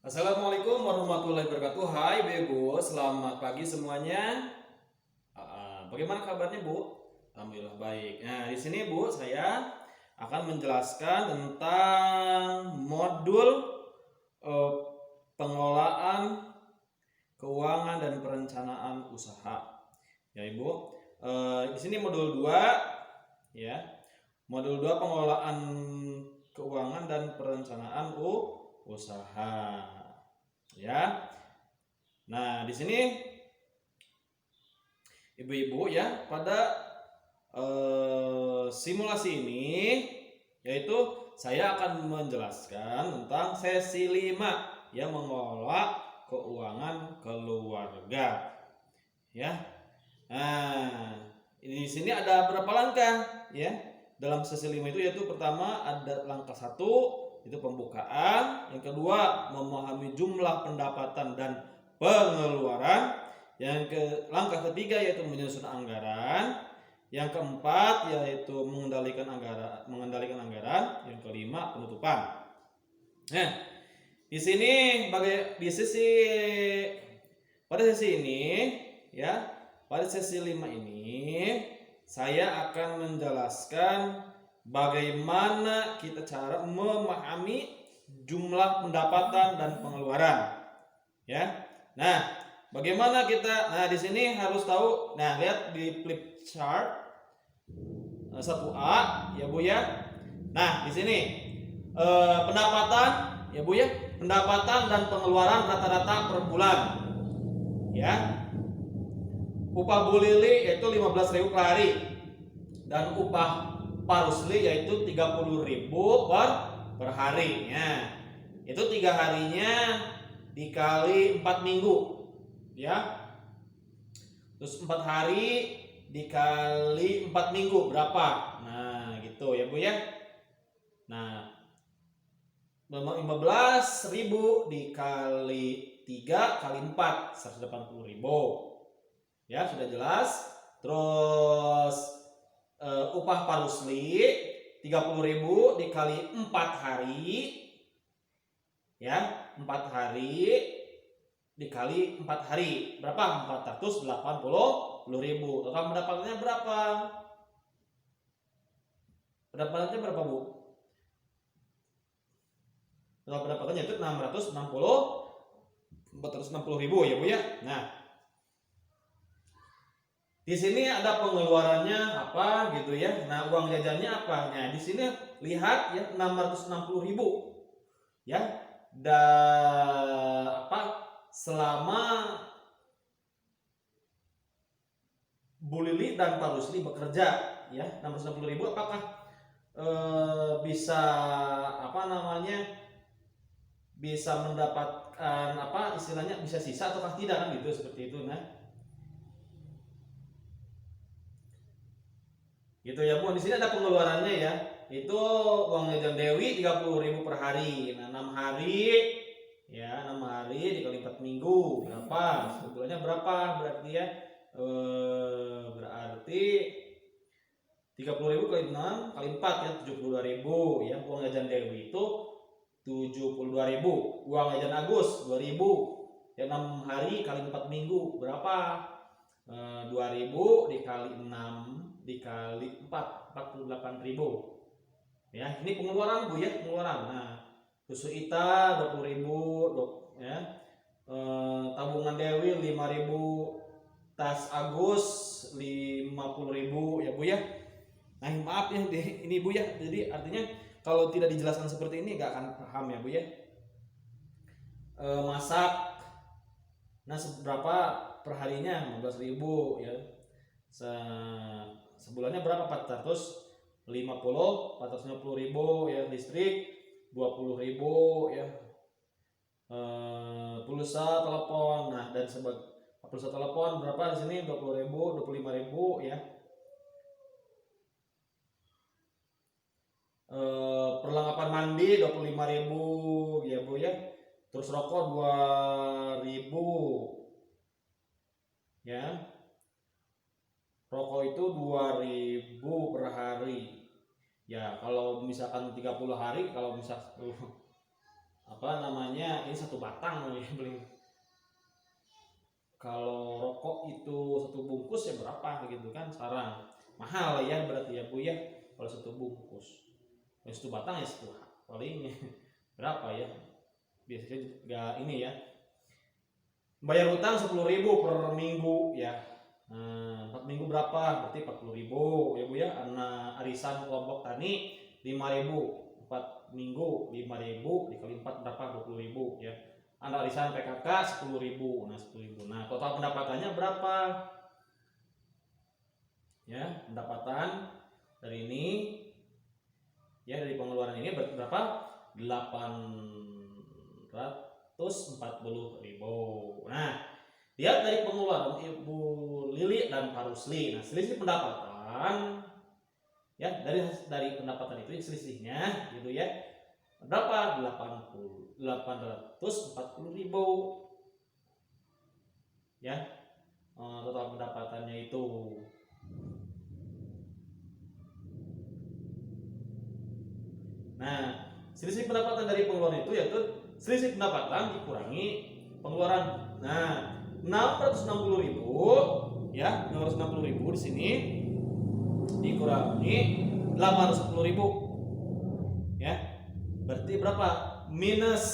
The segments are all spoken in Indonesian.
Assalamualaikum warahmatullahi wabarakatuh. Hai Bu, selamat pagi semuanya. Bagaimana kabarnya Bu? Alhamdulillah baik. Nah, di sini Bu, saya akan menjelaskan tentang modul eh, pengelolaan keuangan dan perencanaan usaha. Ya Ibu, di sini modul 2 ya. Modul 2 pengelolaan keuangan dan perencanaan usaha. Ya. Nah, di sini ibu-ibu ya pada simulasi ini yaitu saya akan menjelaskan tentang sesi 5 yang mengelola keuangan keluarga. Ya. Nah, di sini ada berapa langkah ya? Dalam sesi 5 itu yaitu pertama ada langkah 1 itu pembukaan, yang kedua memahami jumlah pendapatan dan pengeluaran, langkah ketiga yaitu menyusun anggaran, yang keempat yaitu mengendalikan anggaran, yang kelima penutupan. Nah, di sini pada sesi ini ya, pada sesi 5 ini saya akan menjelaskan bagaimana kita cara memahami jumlah pendapatan dan pengeluaran. Ya. Nah, bagaimana kita? Nah, di sini harus tahu. Nah, lihat di flip chart 1A ya Bu ya. Nah, di sini pendapatan ya Bu ya, pendapatan dan pengeluaran rata-rata per bulan. Ya. Upah Bu Lili yaitu 15.000 per hari dan upah Pak Rusli yaitu 30.000 per harinya. Itu 3 harinya dikali 4 minggu ya. Terus 4 hari dikali 4 minggu berapa? Nah, gitu ya Bu ya. Nah, 15.000 dikali 3 kali 4 180.000. Ya, sudah jelas. Terus upah Pak Rusli 30.000 dikali 4 hari ya, 4 hari dikali 4 hari berapa? 480.000. Total pendapatannya berapa? Pendapatannya berapa Bu? Total pendapatannya itu 460.000 ya Bu ya. Nah, di sini ada pengeluarannya apa gitu ya. Nah, uang jajannya apa? Nah, di sini lihat ya 660.000 ya. Selama Bu Lili dan Pak Rusli bekerja ya, 660.000 apakah bisa bisa mendapatkan istilahnya bisa sisa ataukah tidak kan gitu, seperti itu. Nah, gitu ya Bu. Di sini ada pengeluarannya ya. Itu uang jajan Dewi 30.000 per hari. Nah, 6 hari ya, 6 hari dikali 4 minggu berapa? Sebetulnya berapa berarti ya? Berarti 30.000 kali 6 kali 4 ya, 72.000 ya. Uang jajan Dewi itu 72.000. Uang jajan Agus 2.000. Ya, 6 hari kali 4 minggu berapa? 2.000 dikali 6 dikali 4 48.000. Ya, ini pengeluaran Bu ya, pengeluaran. Nah, susu Ita 20.000 ya. Tabungan Dewi 5.000, tas Agus 50.000 ya Bu ya. Nah, maaf ya ini Bu ya. Jadi artinya kalau tidak dijelaskan seperti ini nggak akan paham ya Bu ya. Masak, nah seberapa perharinya? 15.000 ya. Sebulannya berapa? 450.000 ya. Listrik 20.000 ya. Pulsa telepon, nah dan pulsa telepon berapa di sini? 20.000, 25.000 ya. Perlengkapan mandi 25.000 ya Bu ya. Terus rokok 2.000 ya. Rokok itu 2.000 per hari. Ya, kalau misalkan 30 hari, kalau misalkan apa namanya, ini 1 batang ya beli. Kalau rokok itu 1 bungkus ya berapa gitu kan sekarang, mahal ya berarti ya Bu ya kalau 1 bungkus. Kalau 1 batang ya 1 paling berapa ya, biasanya nggak ini ya, bayar utang 10.000 per minggu ya. 4 minggu berapa? Berarti 40.000 ya Bu ya. Karena arisan kelompok tani 5.000. 4 minggu 5.000 dikali 4 berapa? 20.000 ya. Anak arisan PKK 10.000. Nah 10.000. Nah total pendapatannya berapa? Ya pendapatan dari ini ya, dari pengeluaran ini berapa? 840.000. Nah lihat dari pengeluaran Ibu Lili dan Pak Rusli. Nah selisih pendapatan ya, dari pendapatan itu selisihnya gitu ya berapa? 840.000 ya, total pendapatannya itu. Nah selisih pendapatan dari pengeluaran itu yaitu selisih pendapatan dikurangi pengeluaran. Nah 660.000 ya, 660.000 di sini dikurangi 810.000 ya, berarti berapa? Minus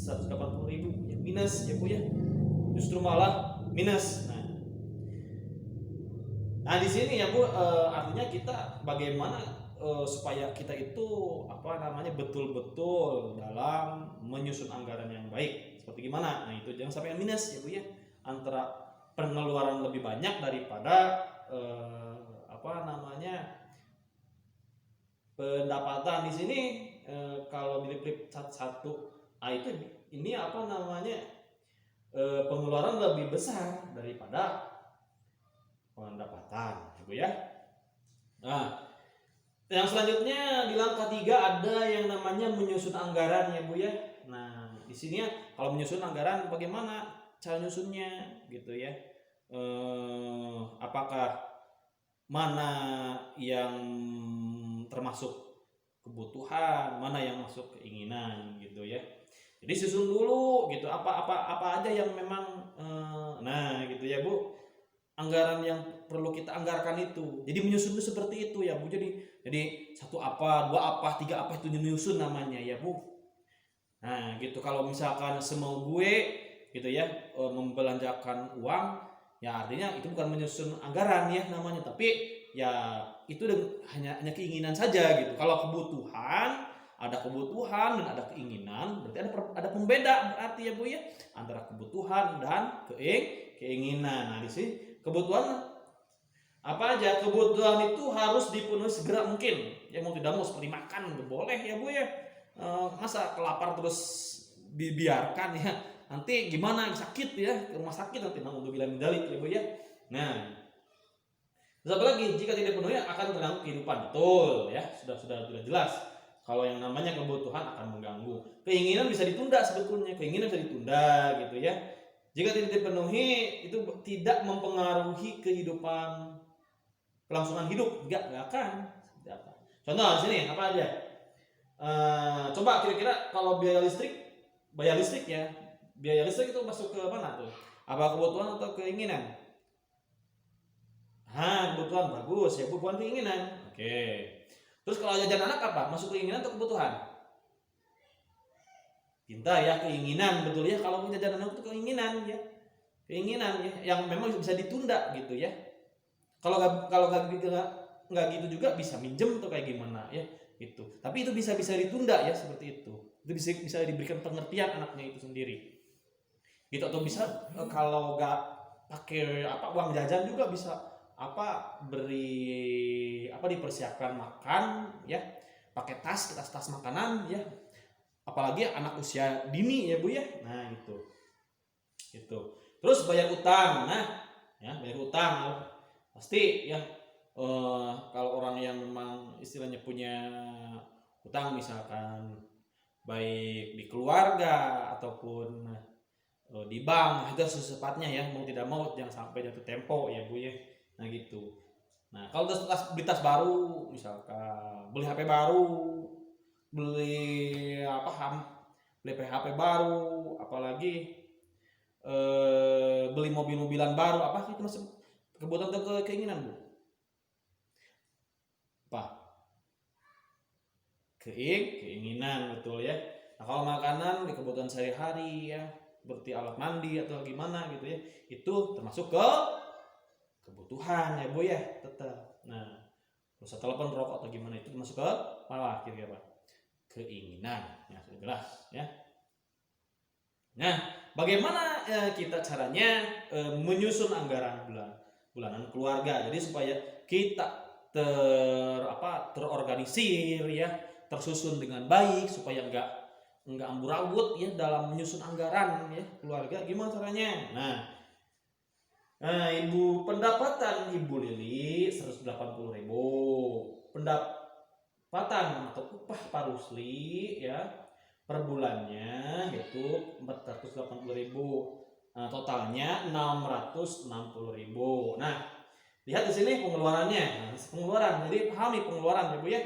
180.000 ya, minus ya Bu ya, justru malah minus. Nah di sini ya Bu, artinya kita bagaimana supaya kita itu apa namanya betul-betul dalam menyusun anggaran yang baik, seperti gimana? Nah itu jangan sampai minus ya Bu ya, antara pengeluaran lebih banyak daripada apa namanya pendapatan. Di sini kalau dilipat satu itu ini apa namanya pengeluaran lebih besar daripada pendapatan gitu ya. Nah yang selanjutnya di langkah 3 ada yang namanya menyusun anggaran ya Bu ya. Nah di sini ya kalau menyusun anggaran bagaimana cara nyusunnya gitu ya, apakah mana yang termasuk kebutuhan, mana yang masuk keinginan gitu ya. Jadi susun dulu gitu apa aja yang memang nah gitu ya Bu, anggaran yang perlu kita anggarkan itu. Jadi menyusun itu seperti itu ya Bu. Jadi 1 apa, 2 apa, 3 apa itu menyusun namanya ya Bu. Nah gitu, kalau misalkan semau gue gitu ya membelanjakan uang ya artinya itu bukan menyusun anggaran ya namanya, tapi ya itu hanya keinginan saja gitu. Kalau kebutuhan, ada kebutuhan dan ada keinginan, berarti ada pembeda berarti ya Bu ya antara kebutuhan dan keinginan. Nah di sini kebutuhan apa aja? Kebutuhan itu harus dipenuhi segera mungkin ya, mau tidak mau, seperti makan nggak boleh ya Bu ya. Masa kelapar terus dibiarkan ya, nanti gimana, sakit ya, ke rumah sakit nanti bilang medali ya Bu ya. Nah terus apa lagi? Jika tidak dipenuhi akan terganggu kehidupan. Betul ya, sudah jelas. Kalau yang namanya kebutuhan akan mengganggu. Keinginan bisa ditunda sebetulnya, keinginan bisa ditunda gitu ya. Jika tidak dipenuhi itu tidak mempengaruhi kehidupan, kelangsungan hidup, enggak akan. Contoh di sini apa aja? Coba kira-kira kalau biaya listrik ya, biaya listrik itu masuk ke mana tuh? Apa kebutuhan atau keinginan? Kebutuhan, bagus ya, kebutuhan keinginan. Oke. Terus kalau jajan anak apa? Masuk keinginan atau kebutuhan? Cinta ya, keinginan, betul ya. Kalau jajan anak itu keinginan ya, keinginan ya, yang memang bisa ditunda gitu ya. Kalau nggak gitu juga bisa minjem atau kayak gimana ya itu. Tapi itu bisa ditunda ya, seperti itu. Itu bisa diberikan pengertian anaknya itu sendiri. Gitu, atau bisa kalau nggak pakai uang jajan juga bisa dipersiapkan makan ya, pakai tas makanan ya, apalagi anak usia dini ya Bu ya. Nah itu terus bayar utang. Nah ya, bayar utang pasti ya, kalau orang yang memang istilahnya punya utang, misalkan baik di keluarga ataupun di bank, itu harus secepatnya ya, mau tidak mau jangan sampai jatuh tempo ya Bu ya. Nah gitu. Nah kalau beli tas baru, misalkan beli HP baru, beli beli HP baru, apalagi beli mobil-mobilan baru, apa itu masuk kebutuhan atau keinginan Bu? Apa? Keinginan, betul ya. Nah kalau makanan di kebutuhan sehari-hari ya, seperti alat mandi atau gimana gitu ya, itu termasuk ke kebutuhan ya Bu ya, tetap. Nah terus telepon, rokok atau gimana itu termasuk ke apa kira-kira? Keinginan. Ya sudah jelas ya. Nah bagaimana kita caranya menyusun anggaran bulanan keluarga, jadi supaya kita terorganisir ya, tersusun dengan baik, supaya enggak amburadul ya dalam menyusun anggaran ya keluarga. Gimana caranya? Nah Ibu, pendapatan Ibu Lili 180.000, pendapatan atau upah Pak Rusli ya per bulannya itu 480.000. Nah, totalnya 660.000. Nah, lihat di sini pengeluarannya. Nah, pengeluaran. Jadi pahami pengeluaran ya Bu ya.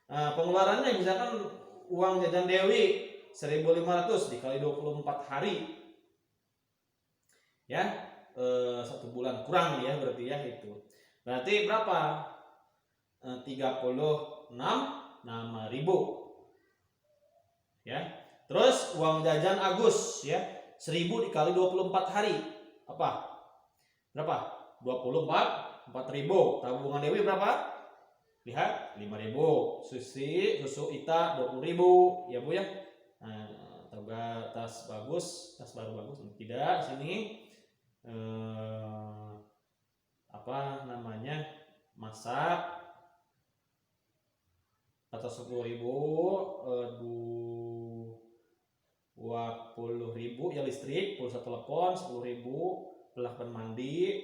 Nah, pengeluarannya misalkan uang jajan Dewi 1.500 dikali 24 hari. Ya, 1 bulan kurang ya berarti ya itu. Berarti berapa? 36.000 ya. Terus uang jajan Agus ya 1.000 dikali 24 hari apa? Berapa? 4.000. Tabungan Dewi berapa? Lihat 5.000. Susu Ita 20.000 ya Bu ya. Nah, tas bagus, tas baru bagus tidak di sini masak atau 10.000, 20.000 ya listrik, pulsa telepon 10.000, peralatan mandi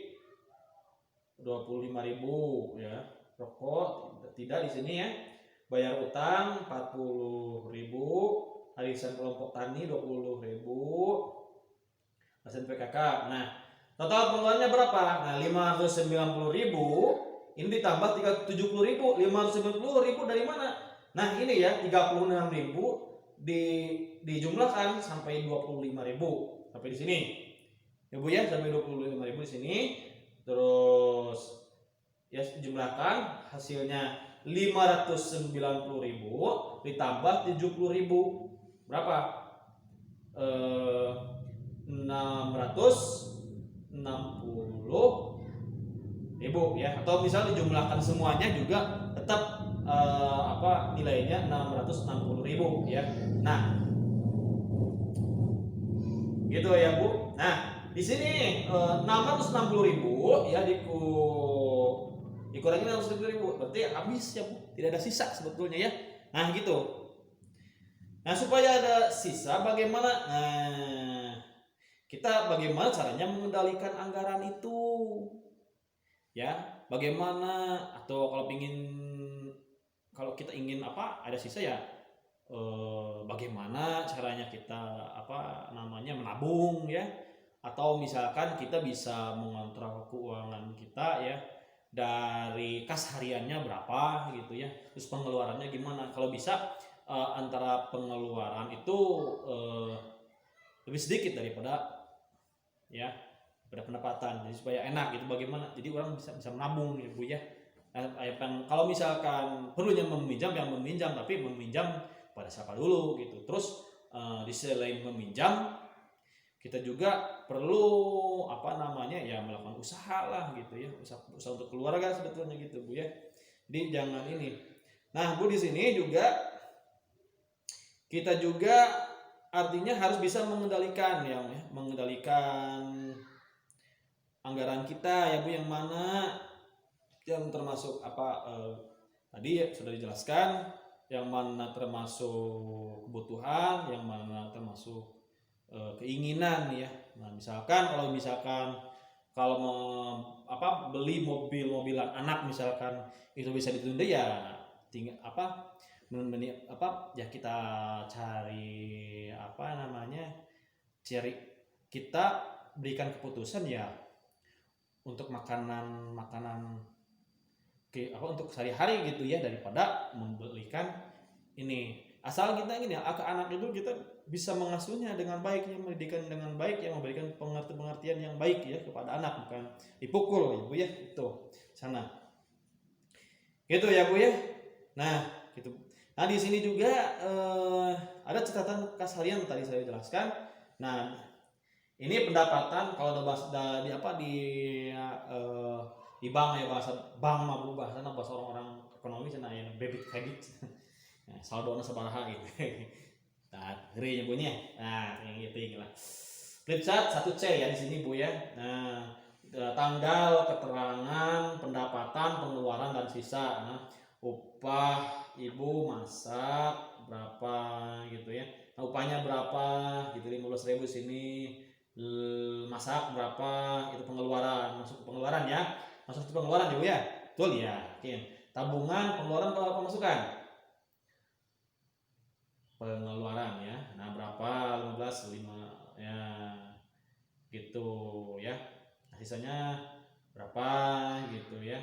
25.000 ya, rokok tidak di sini ya, bayar utang 40.000, arisan kelompok tani 20.000, arisan PKK. Nah total pengeluarannya berapa? Nah 590.000 ini ditambah 70.000, 590.000 dari mana? Nah ini ya 36.000 dijumlahkan sampai 25.000 sampai di sini ya Bu ya, sampai 25.000 di sini. Terus ya jumlahkan hasilnya 590.000 ditambah 70.000 berapa? 660.000 ya, atau misal dijumlahkan semuanya juga tetap nilainya 660.000 ya. Nah gitu ya Bu. Nah di sini 660.000 ya dikurangi 660.000 berarti habis ya Bu, tidak ada sisa sebetulnya ya. Nah gitu. Nah supaya ada sisa bagaimana? Nah kita bagaimana caranya mengendalikan anggaran itu ya, bagaimana, atau kalau kita ingin ada sisa ya bagaimana caranya kita menabung ya, atau misalkan kita bisa mengontrol keuangan kita ya dari kas hariannya berapa gitu ya, terus pengeluarannya gimana. Kalau bisa antara pengeluaran itu lebih sedikit daripada pendapatan, jadi supaya enak gitu. Bagaimana jadi orang bisa menabung ya Bu ya. Kalau misalkan perlunya meminjam, yang meminjam, tapi meminjam pada siapa dulu gitu. Terus di selain meminjam kita juga perlu melakukan usaha lah gitu ya, usaha untuk keluarga sebetulnya gitu Bu ya. Jadi jangan ini. Nah Bu, di sini juga kita juga artinya harus bisa mengendalikan anggaran kita ya Bu, yang mana yang termasuk tadi sudah dijelaskan, yang mana termasuk kebutuhan, yang mana termasuk keinginan ya. Nah kalau mau beli mobilan anak misalkan itu bisa ditunda ya, tinggal kita cari kita berikan keputusan ya untuk makanan untuk sehari-hari gitu ya, daripada membelikan ini asal kita gini ya, anak itu kita bisa mengasuhnya dengan baik, ya, mendidikan dengan baik, ya, memberikan pengertian yang baik ya kepada anak, bukan dipukul ya Bu ya, itu sana gitu ya Bu ya. Nah gitu. Nah di sini juga ada catatan kasarian tadi saya jelaskan. Nah ini pendapatan kalau udah bahas di apa di bank ya, bahasa bank mah Bu, bahasa orang-orang ekonomi cenah ya debit kredit. Nah, saldo sabaraha gitu. Nah, ngeri nyebutnya. Nah, yang gitu lah. Flip chart 1C ya di sini Bu ya. Nah, tanggal keterangan pendapatan, pengeluaran dan sisa. Nah, upah ibu masak berapa gitu ya. Nah, upahnya berapa gitu, 15.000 sini. Masak berapa, itu pengeluaran, masuk ke pengeluaran ya. Masuk ke pengeluaran ya Bu ya. Betul ya. Oke. Tabungan, pengeluaran, pemasukan. Pengeluaran ya. Nah, berapa? 15 5 ya. Gitu ya. Nah, sisanya berapa gitu ya.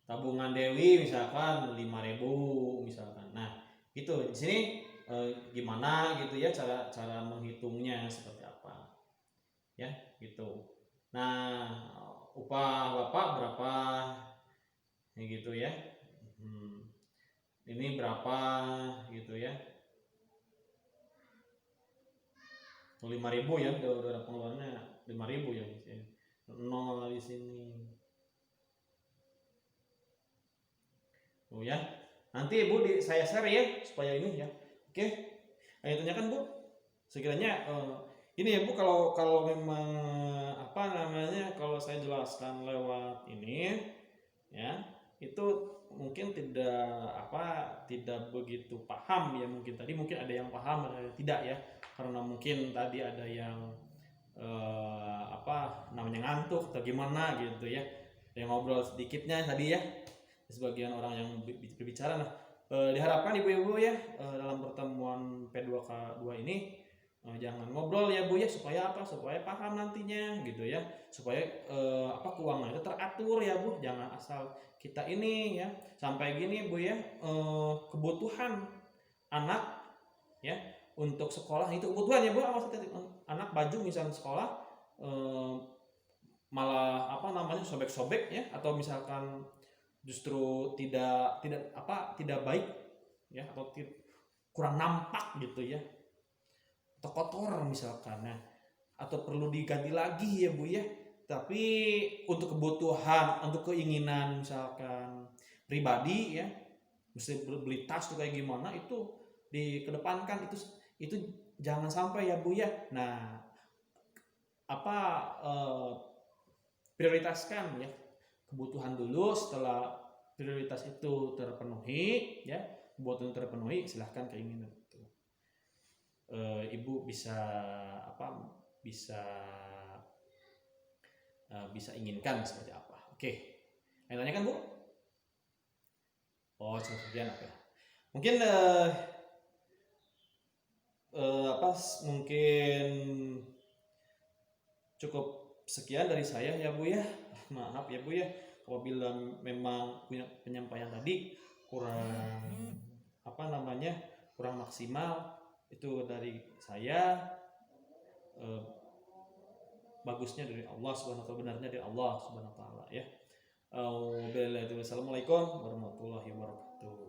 Tabungan Dewi misalkan 5.000 misalkan. Nah, gitu. Di sini gimana gitu ya cara menghitungnya seperti apa. Ya, gitu. Nah, upah Bapak berapa? Ini gitu ya. Ini berapa gitu ya. 5.000 ya, udah pengeluarannya 5.000 ya di sini. Nol di sini. Oh ya. Nanti Bu saya share ya supaya ini ya. Oke. Ayo tanyakan Bu. Sekiranya ini ya Bu, kalau memang apa namanya, kalau saya jelaskan lewat ini ya, itu mungkin tidak begitu paham ya, mungkin tadi mungkin ada yang paham ada yang tidak ya, karena mungkin tadi ada yang namanya ngantuk atau gimana gitu ya, yang ngobrol sedikitnya tadi ya, sebagian orang yang berbicara. Nah, diharapkan ibu-ibu ya dalam pertemuan P2K2 ini jangan ngobrol ya Bu ya, supaya paham nantinya gitu ya, supaya keuangan itu teratur ya Bu, jangan asal kita ini ya sampai gini Bu ya, kebutuhan anak ya untuk sekolah itu kebutuhan ya Bu, maksudnya anak baju misalnya sekolah malah sobek-sobek ya, atau misalkan justru tidak baik ya, atau kurang nampak gitu ya, atau kotor misalkan. Nah, atau perlu diganti lagi ya Bu ya. Tapi untuk kebutuhan, untuk keinginan misalkan pribadi ya, mesti beli tas tuh kayak gimana, itu dikedepankan, itu jangan sampai ya Bu ya. Nah, prioritaskan ya kebutuhan dulu. Setelah prioritas itu terpenuhi ya, kebutuhan terpenuhi, silahkan keinginan itu ibu bisa bisa inginkan seperti apa. Oke, yang nanya kan Bu? Oh, sekian apa? Mungkin mungkin cukup sekian dari saya ya Bu ya. Maaf ya Bu ya apabila memang punya penyampaian tadi kurang kurang maksimal, itu dari saya. Bagusnya dari Allah Subhanahu wa taala, benarnya dari Allah Subhanahu wa taala ya. Assalamualaikum warahmatullahi wabarakatuh.